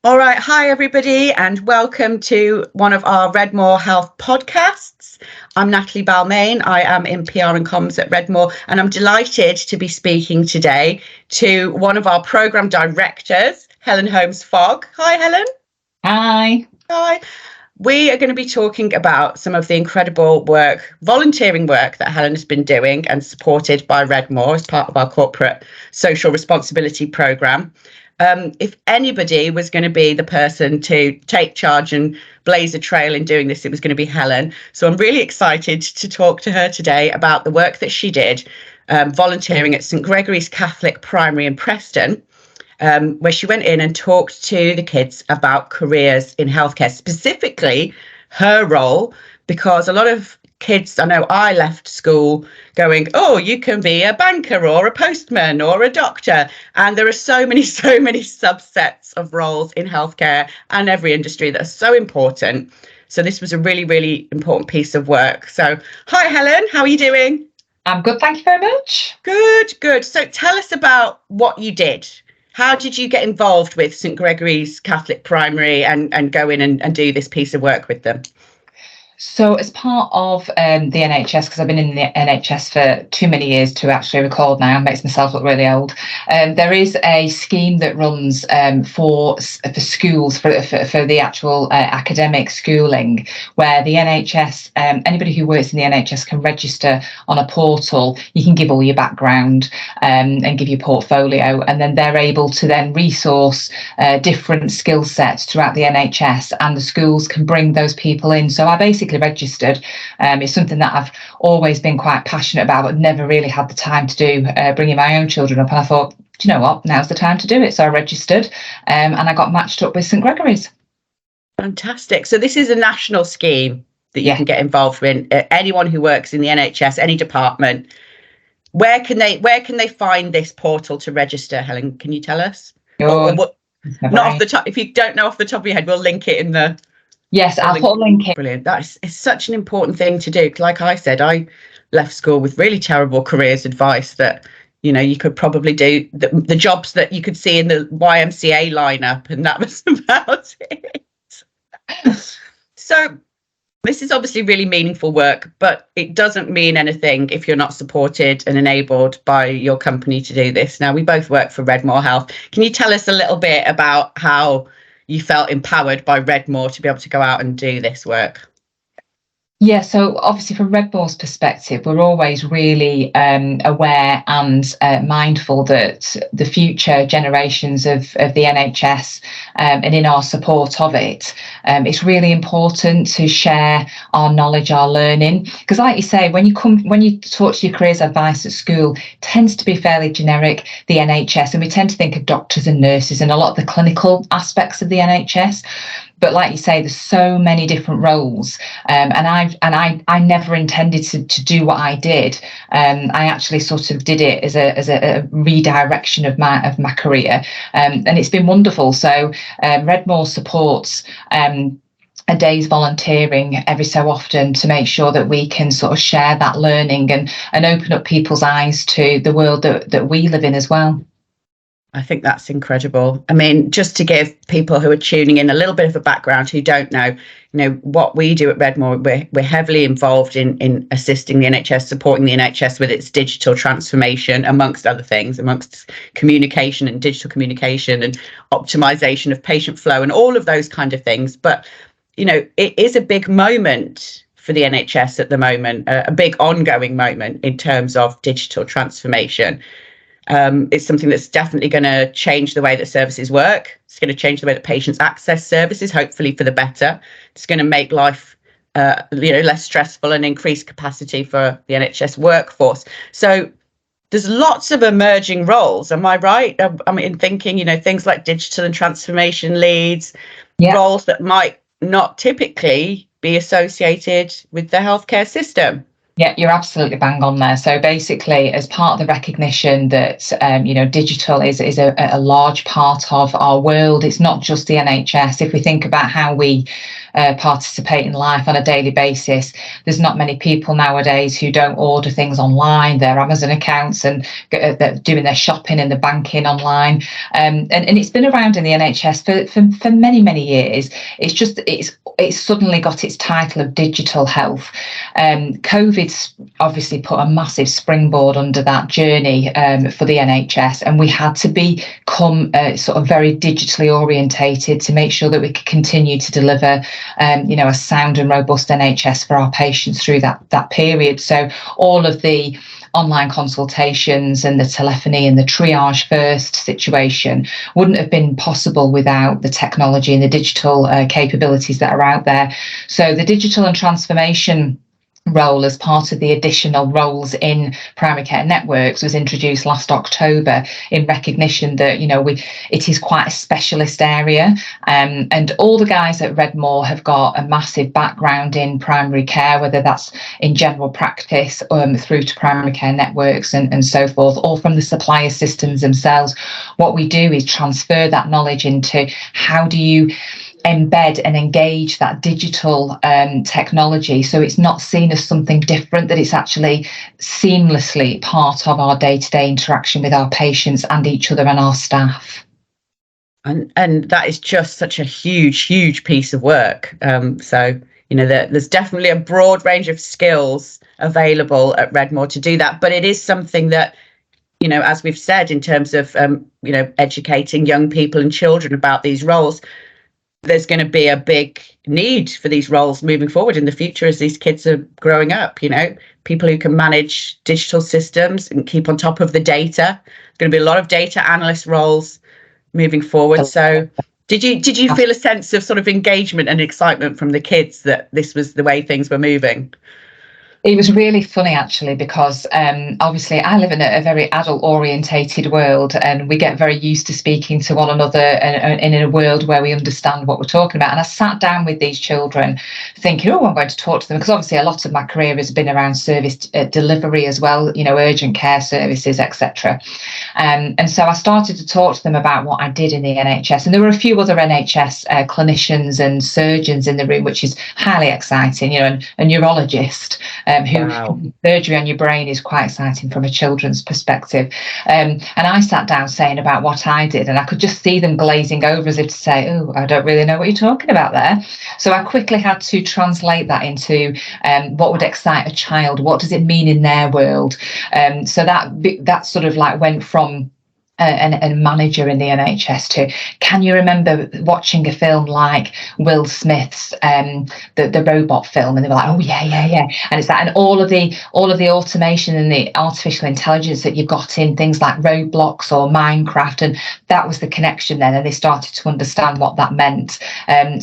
All right. Hi, everybody, and welcome to one of our Redmoor Health podcasts. I'm Natalie Balmain. I am in PR and comms at Redmoor, and I'm delighted to be speaking today to one of our programme directors, Helen Holmes-Fogg. Hi, Helen. Hi. Hi. We are going to be talking about some of the incredible volunteering work that Helen has been doing and supported by Redmoor as part of our corporate social responsibility programme. If anybody was going to be the person to take charge and blaze a trail in doing this, it was going to be Helen. So I'm really excited to talk to her today about the work that she did volunteering at St Gregory's Catholic Primary in Preston, where she went in and talked to the kids about careers in healthcare, specifically her role, because a lot of kids, I know I left school going, oh, you can be a banker or a postman or a doctor. And there are so many subsets of roles in healthcare and every industry that are so important. So this was a really, really important piece of work. So, hi, Helen, how are you doing? I'm good, thank you very much. Good. So tell us about what you did. How did you get involved with St Gregory's Catholic Primary and go in and do this piece of work with them? So as part of the NHS, because I've been in the NHS for too many years to actually record now, makes myself look really old, there is a scheme that runs for schools, for the actual academic schooling, where the NHS, anybody who works in the NHS can register on a portal. You can give all your background and give your portfolio, and then they're able to then resource different skill sets throughout the NHS, and the schools can bring those people in. So I basically registered. It's something that I've always been quite passionate about, but never really had the time to do, bringing my own children up. And I thought, do you know what, now's the time to do it. So I registered and I got matched up with St Gregory's. Fantastic. So this is a national scheme that you can get involved in. Anyone who works in the NHS, any department, where can they find this portal to register, Helen? Can you tell us? Not off the top. If you don't know off the top of your head, we'll link it in the... Yes, I'll put a link in. Brilliant. It's such an important thing to do. Like I said, I left school with really terrible careers advice that, you know, you could probably do the jobs that you could see in the YMCA lineup, and that was about it. So this is obviously really meaningful work, but it doesn't mean anything if you're not supported and enabled by your company to do this. Now, we both work for Redmoor Health. Can you tell us a little bit about how you felt empowered by Redmoor to be able to go out and do this work? Yeah, so obviously from Redmoor's perspective, we're always really aware and mindful that the future generations of the NHS and in our support of it, it's really important to share our knowledge, our learning. Because like you say, when you talk to your careers advice at school, it tends to be fairly generic, the NHS, and we tend to think of doctors and nurses and a lot of the clinical aspects of the NHS. But like you say, there's so many different roles, and I never intended to do what I did. I actually sort of did it as a redirection of my career, and it's been wonderful. So Redmoor supports a day's volunteering every so often to make sure that we can sort of share that learning and open up people's eyes to the world that we live in as well. I think that's incredible. I mean, just to give people who are tuning in a little bit of a background who don't know, what we do at Redmoor, we're heavily involved in assisting the NHS, supporting the NHS with its digital transformation, amongst other things, amongst communication and digital communication and optimization of patient flow and all of those kind of things. But, it is a big moment for the NHS at the moment, a big ongoing moment in terms of digital transformation. It's something that's definitely going to change the way that services work. It's going to change the way that patients access services, hopefully for the better. It's going to make life, less stressful and increase capacity for the NHS workforce. So there's lots of emerging roles. Am I right? In thinking, things like digital and transformation leads, roles that might not typically be associated with the healthcare system. Yeah, you're absolutely bang on there. So basically, as part of the recognition that digital is a large part of our world, it's not just the NHS. If we think about how we participate in life on a daily basis, there's not many people nowadays who don't order things online, their Amazon accounts, and they're doing their shopping and the banking online. And it's been around in the NHS for many years. It's suddenly got its title of digital health. COVID's obviously put a massive springboard under that journey for the NHS, and we had to become sort of very digitally orientated to make sure that we could continue to deliver a sound and robust NHS for our patients through that period. So all of the online consultations and the telephony and the triage first situation wouldn't have been possible without the technology and the digital capabilities that are out there. So the digital and transformation role as part of the additional roles in primary care networks was introduced last October in recognition that it is quite a specialist area, and all the guys at Redmoor have got a massive background in primary care, whether that's in general practice through to primary care networks and so forth, or from the supplier systems themselves. What we do is transfer that knowledge into how do you embed and engage that digital technology so it's not seen as something different, that it's actually seamlessly part of our day-to-day interaction with our patients and each other and our staff. And that is just such a huge piece of work. So there's definitely a broad range of skills available at Redmoor to do that, but it is something that, as we've said, in terms of educating young people and children about these roles, there's going to be a big need for these roles moving forward in the future as these kids are growing up. People who can manage digital systems and keep on top of the data. There's going to be a lot of data analyst roles moving forward. So did you feel a sense of sort of engagement and excitement from the kids that this was the way things were moving? It was really funny, actually, because obviously I live in a very adult orientated world, and we get very used to speaking to one another and in a world where we understand what we're talking about. And I sat down with these children thinking, I'm going to talk to them, because obviously a lot of my career has been around service delivery as well, urgent care services, etc. And so I started to talk to them about what I did in the NHS. And there were a few other NHS clinicians and surgeons in the room, which is highly exciting, and a neurologist. Who surgery on your brain is quite exciting from a children's perspective. And I sat down saying about what I did, and I could just see them glazing over as if to say, I don't really know what you're talking about there. So I quickly had to translate that into what would excite a child, what does it mean in their world. So that sort of like went from a manager in the NHS to, can you remember watching a film like Will Smith's the robot film? And they were like, yeah. And it's that, and all of the automation and the artificial intelligence that you've got in things like Roblox or Minecraft, and that was the connection then, and they started to understand what that meant.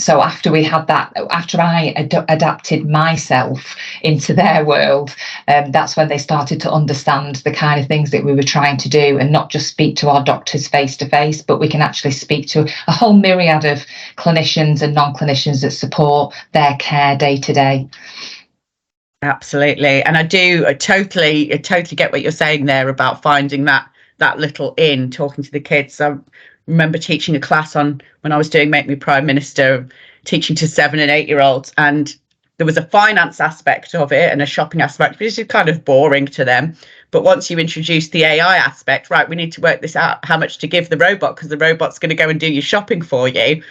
So after we had that, after I adapted myself into their world, that's when they started to understand the kind of things that we were trying to do, and not just speak to our doctors face to face, but we can actually speak to a whole myriad of clinicians and non-clinicians that support their care day to day. Absolutely. And I totally get what you're saying there about finding that little in, talking to the kids. I remember teaching a class when I was doing Make Me Prime Minister, teaching to 7 and 8 year olds, and there was a finance aspect of it and a shopping aspect, which is kind of boring to them. But once you introduce the AI aspect, right, we need to work this out, how much to give the robot, because the robot's going to go and do your shopping for you.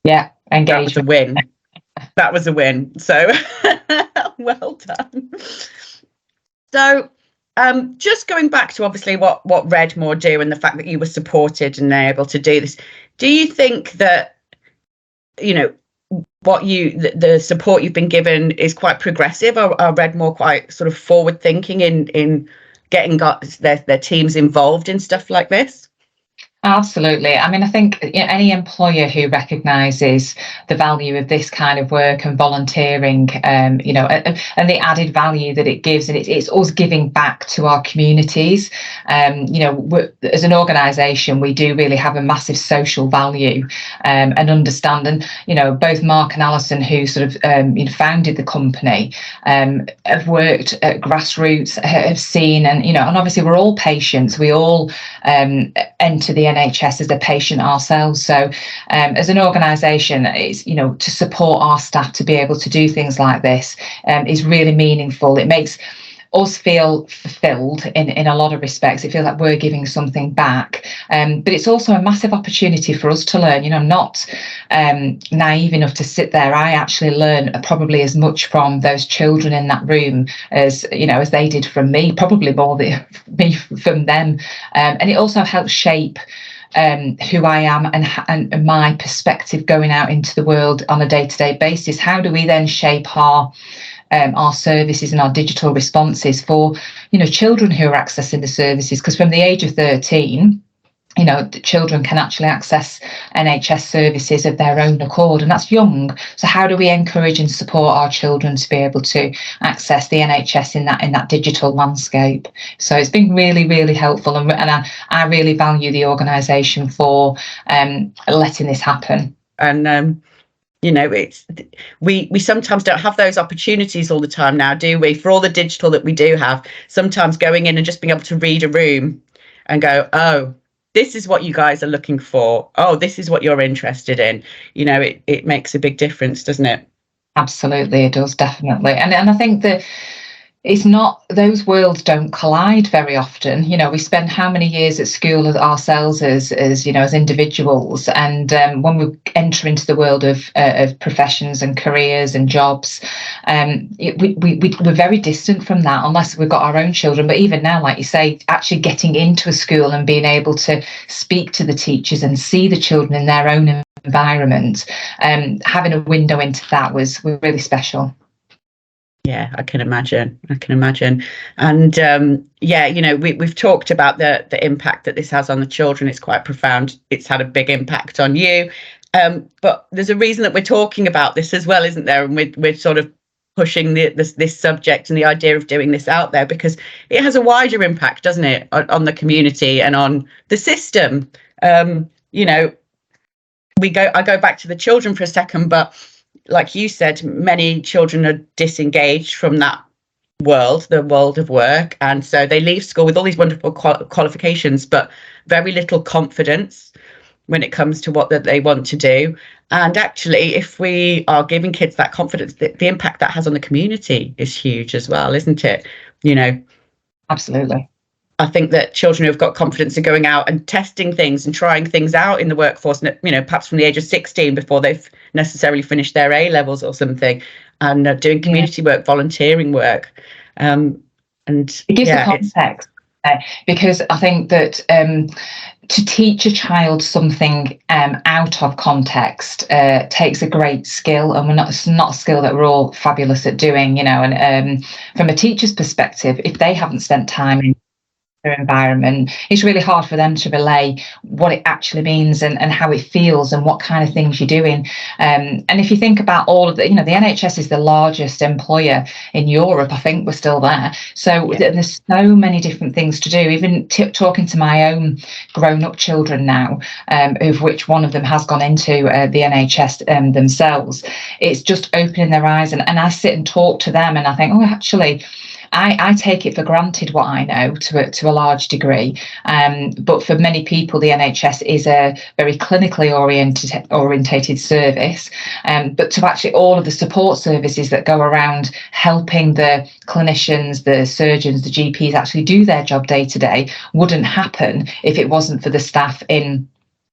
Yeah, engagement. That was a win. That was a win. So well done. So just going back to obviously what Redmoor do and the fact that you were supported and able to do this, do you think that, the support you've been given is quite progressive? Are Redmoor quite sort of forward thinking in getting their teams involved in stuff like this? Absolutely. I mean, I think any employer who recognises the value of this kind of work and volunteering, and the added value that it gives, and it's us giving back to our communities. As an organisation, we do really have a massive social value, and understand. And both Mark and Alison, who sort of founded the company, have worked at grassroots, have seen, and obviously we're all patients. We all enter the NHS as a patient ourselves. So as an organisation, it's to support our staff to be able to do things like this is really meaningful. It makes us feel fulfilled in a lot of respects. It feels like we're giving something back, but it's also a massive opportunity for us to learn. I'm not naive enough to sit there. I actually learn probably as much from those children in that room as as they did from me, probably more than me from them, and it also helps shape who I am and my perspective going out into the world on a day-to-day basis. How do we then shape our services and our digital responses for children who are accessing the services? Because from the age of 13, the children can actually access NHS services of their own accord, and that's young. So how do we encourage and support our children to be able to access the NHS in that digital landscape? So it's been really, really helpful, and I really value the organisation for letting this happen. And it's we sometimes don't have those opportunities all the time now, do we? For all the digital that we do have, sometimes going in and just being able to read a room and go, oh, this is what you guys are looking for. Oh, this is what you're interested in. It makes a big difference, doesn't it? Absolutely, it does, definitely. And I think that it's not, those worlds don't collide very often. We spend how many years at school ourselves as individuals, and when we enter into the world of professions and careers and jobs, we're very distant from that unless we've got our own children. But even now, like you say, actually getting into a school and being able to speak to the teachers and see the children in their own environment, having a window into that was really special. Yeah, I can imagine. And we've talked about the impact that this has on the children. It's quite profound. It's had a big impact on you. But there's a reason that we're talking about this as well, isn't there? And we're sort of pushing this subject and the idea of doing this out there because it has a wider impact, doesn't it, on the community and on the system. I go back to the children for a second, but like you said, many children are disengaged from that world, the world of work. And so they leave school with all these wonderful qualifications, but very little confidence when it comes to what that they want to do. And actually, if we are giving kids that confidence, the impact that has on the community is huge as well, isn't it? Absolutely. I think that children who have got confidence are going out and testing things and trying things out in the workforce, perhaps from the age of 16 before they've necessarily finished their A-levels or something, and doing community work, volunteering work. And it gives the context, because I think that to teach a child something out of context takes a great skill, and it's not a skill that we're all fabulous at doing, and from a teacher's perspective, if they haven't spent time in environment, it's really hard for them to relay what it actually means and how it feels and what kind of things you're doing. And if you think about all of the NHS is the largest employer in Europe. I think we're still there. So there's so many different things to do. Even talking to my own grown-up children now, of which one of them has gone into the NHS themselves, it's just opening their eyes. And I sit and talk to them and I think, oh, actually, I take it for granted what I know to a large degree, but for many people the NHS is a very clinically orientated service, but to actually all of the support services that go around helping the clinicians, the surgeons, the GPs actually do their job day to day wouldn't happen if it wasn't for the staff in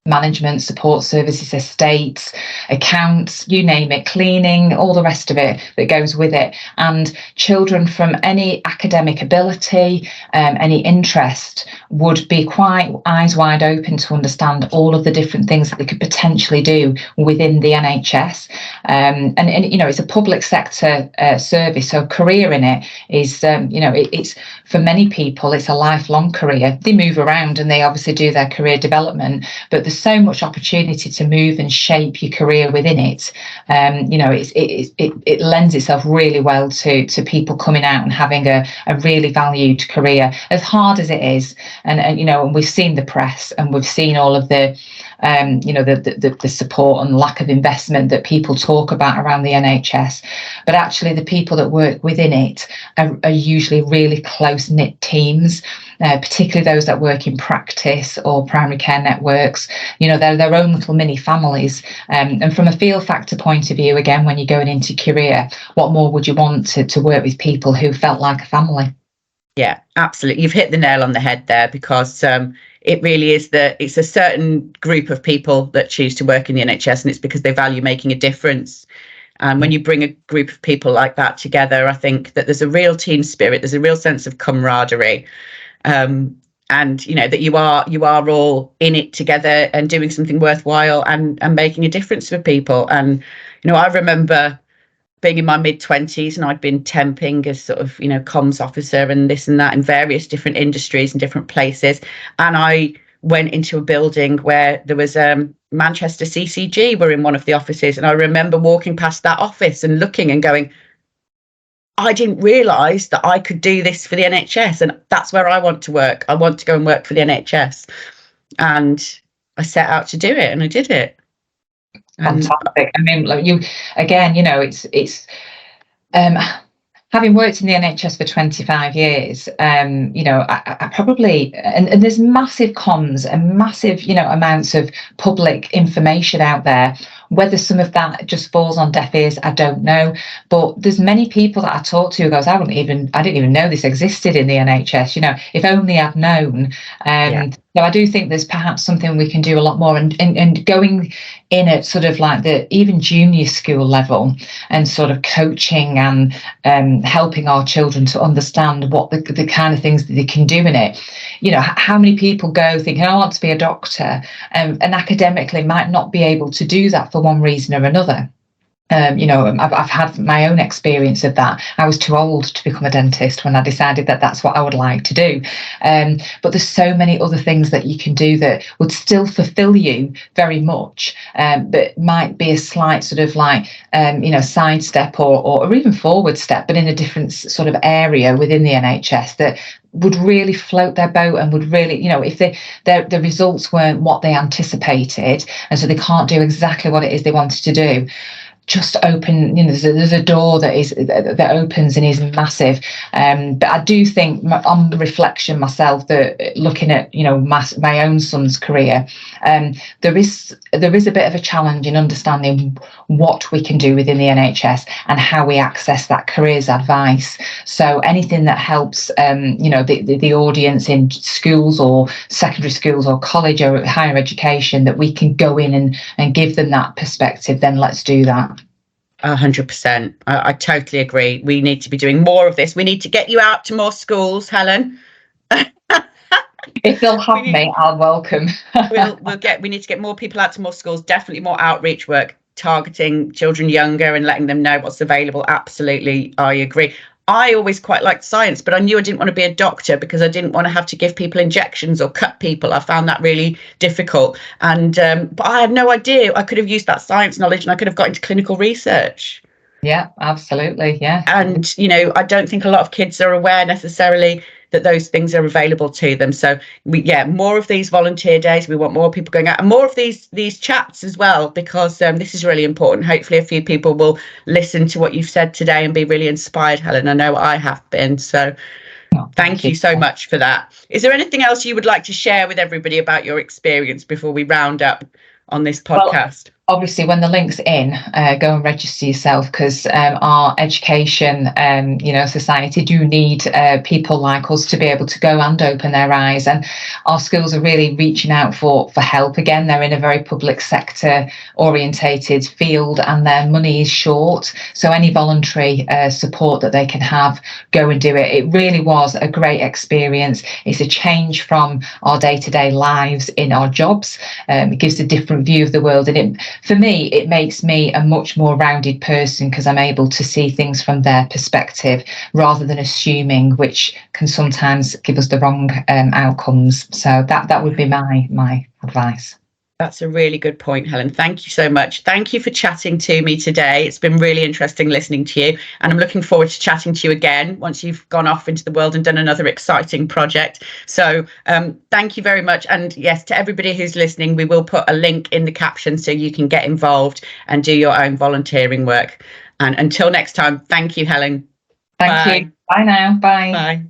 management, support services, estates, accounts, you name it, cleaning, all the rest of it that goes with it. And children from any academic ability, any interest, would be quite eyes wide open to understand all of the different things that they could potentially do within the NHS. And you know, it's a public sector service, so career in it is, you know, it's for many people, it's a lifelong career. They move around and they obviously do their career development, but there's so much opportunity to move and shape your career within it. You know, it lends itself really well to people coming out and having a really valued career, as hard as it is. And you know, and we've seen the press and we've seen all of the you know, the support and lack of investment that people talk about around the NHS, but actually the people that work within it are usually really close-knit teams, particularly those that work in practice or primary care networks. You know, they're their own little mini families. And from a feel factor point of view, again, when you're going into career, what more would you want to work with people who felt like a family? Yeah, absolutely. You've hit the nail on the head there, because it really is it's a certain group of people that choose to work in the NHS, and it's because they value making a difference. And when you bring a group of people like that together, I think that there's a real team spirit, there's a real sense of camaraderie, and you know that you are all in it together and doing something worthwhile and making a difference for people. And you know, I remember being in my mid-20s, and I'd been temping as sort of, you know, comms officer and this and that in various different industries and different places. And I went into a building where there was Manchester CCG were in one of the offices. And I remember walking past that office and looking and going, I didn't realise that I could do this for the NHS. And that's where I want to work. I want to go and work for the NHS. And I set out to do it, and I did it. Fantastic. I mean, like you, again, you know, it's having worked in the NHS for 25 years, you know, I probably, and there's massive comms and massive, you know, amounts of public information out there. Whether some of that just falls on deaf ears, I don't know. But there's many people that I talk to who goes, I didn't even know this existed in the NHS. You know, if only I'd known. So I do think there's perhaps something we can do a lot more, and going in at sort of like the even junior school level, and sort of coaching and helping our children to understand what the kind of things that they can do in it. You know, how many people go thinking, I want to be a doctor, and academically might not be able to do that for one reason or another. You know, I've had my own experience of that. I was too old to become a dentist when I decided that that's what I would like to do. But there's so many other things that you can do that would still fulfill you very much, but might be a slight sort of like, you know, sidestep or even forward step, but in a different sort of area within the NHS that would really float their boat, and would really, you know, if the results weren't what they anticipated, and so they can't do exactly what it is they wanted to do, just open, you know, there's a door that opens and is massive. But I do think, on reflection myself, that looking at, you know, my own son's career, there is a bit of a challenge in understanding what we can do within the NHS and how we access that careers advice. So anything that helps, you know, the audience in schools or secondary schools or college or higher education, that we can go in and give them that perspective, then let's do that. 100%. I totally agree. We need to be doing more of this. We need to get you out to more schools, Helen. If they'll have me, I'll welcome. We need to get more people out to more schools. Definitely more outreach work, targeting children younger and letting them know what's available. Absolutely, I agree. I always quite liked science, but I knew I didn't want to be a doctor because I didn't want to have to give people injections or cut people. I found that really difficult. And but I had no idea I could have used that science knowledge, and I could have got into clinical research. Yeah, absolutely. Yeah. And, you know, I don't think a lot of kids are aware necessarily that those things are available to them. So more of these volunteer days. We want more people going out, and more of these chats as well, because this is really important. Hopefully a few people will listen to what you've said today and be really inspired, Helen. I know I have been. So thank you so much for that. Is there anything else you would like to share with everybody about your experience before we round up on this podcast? obviously, when the link's in, go and register yourself, because our education, society do need people like us to be able to go and open their eyes. And our schools are really reaching out for help. Again, they're in a very public sector orientated field, and their money is short. So any voluntary support that they can have, go and do it. It really was a great experience. It's a change from our day-to-day lives in our jobs. It gives a different view of the world, and for me, it makes me a much more rounded person, because I'm able to see things from their perspective rather than assuming, which can sometimes give us the wrong outcomes. So that would be my advice. That's a really good point, Helen. Thank you so much. Thank you for chatting to me today. It's been really interesting listening to you, and I'm looking forward to chatting to you again once you've gone off into the world and done another exciting project. So thank you very much. And yes, to everybody who's listening, we will put a link in the caption so you can get involved and do your own volunteering work. And until next time, thank you, Helen. Thank you. Bye now. Bye. Bye.